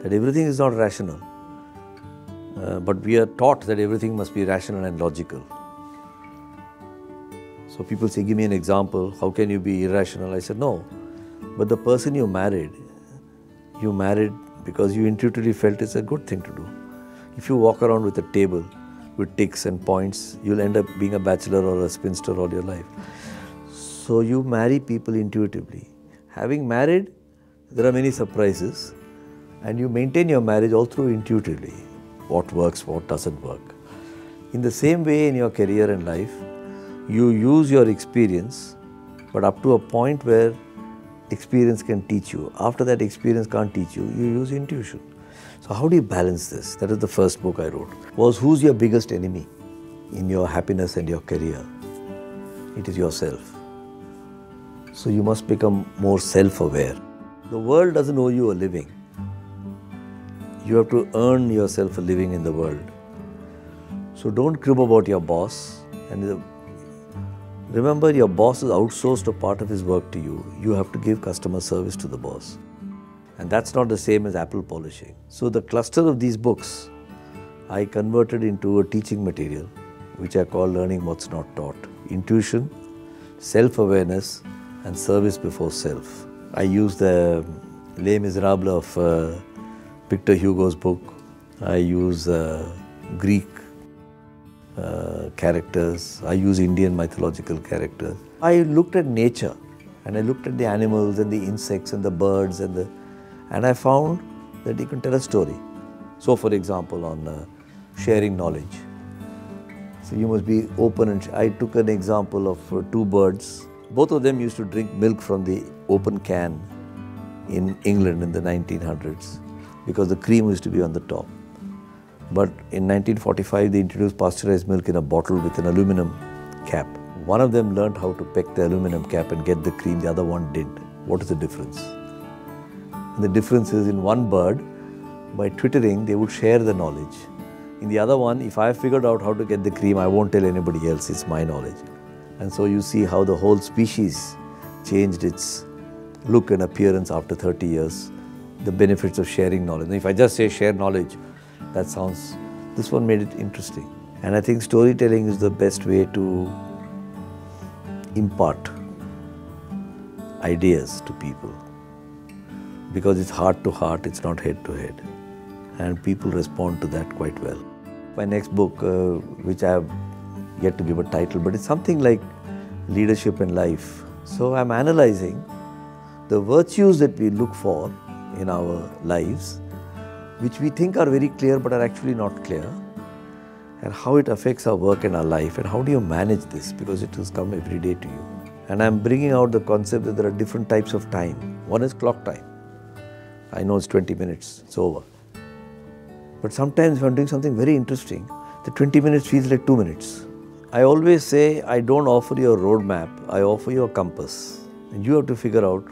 that everything is not rational. But we are taught that everything must be rational and logical. So people say, give me an example, how can you be irrational? I said, no, but the person you married because you intuitively felt it's a good thing to do. If you walk around with a table with ticks and points, you'll end up being a bachelor or a spinster all your life. So you marry people intuitively. Having married, there are many surprises, and you maintain your marriage all through intuitively. What works, what doesn't work. In the same way in your career and life, you use your experience, but up to a point where experience can teach you. After that experience can't teach you, you use intuition. So how do you balance this? That is the first book I wrote. Was who's your biggest enemy in your happiness and your career? It is yourself. So you must become more self-aware. The world doesn't owe you a living. You have to earn yourself a living in the world. So don't crib about your boss. And remember, your boss has outsourced a part of his work to you. You have to give customer service to the boss. And that's not the same as apple polishing. So the cluster of these books, I converted into a teaching material, which I call Learning What's Not Taught. Intuition, self-awareness, and service before self. I use the Les Miserables of Victor Hugo's book. I use Greek characters. I use Indian mythological characters. I looked at nature, and I looked at the animals and the insects and the birds and I found that you can tell a story. So for example, on sharing knowledge. So you must be open, and I took an example of two birds. Both of them used to drink milk from the open can in England in the 1900s because the cream used to be on the top. But in 1945, they introduced pasteurized milk in a bottle with an aluminum cap. One of them learned how to peck the aluminum cap and get the cream, the other one didn't. What is the difference? And the difference is, in one bird, by twittering, they would share the knowledge. In the other one, if I figured out how to get the cream, I won't tell anybody else, it's my knowledge. And so you see how the whole species changed its look and appearance after 30 years, the benefits of sharing knowledge. And if I just say share knowledge, that sounds, this one made it interesting. And I think storytelling is the best way to impart ideas to people, because it's heart to heart, it's not head to head. And people respond to that quite well. My next book, which I have yet to give a title, but it's something like leadership in life. So I'm analyzing the virtues that we look for in our lives, which we think are very clear but are actually not clear, and how it affects our work and our life, and how do you manage this, because it has come every day to you. And I'm bringing out the concept that there are different types of time. One is clock time. I know it's 20 minutes, it's over. But sometimes when I'm doing something very interesting, the 20 minutes feels like 2 minutes. I always say, I don't offer you a roadmap, I offer you a compass. And you have to figure out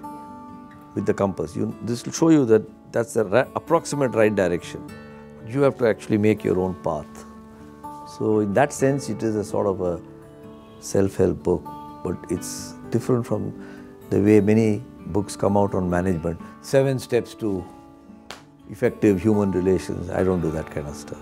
with the compass. This will show you that that's the approximate right direction. You have to actually make your own path. So in that sense, it is a sort of a self-help book, but it's different from the way many books come out on management. 7 steps to effective human relations. I don't do that kind of stuff.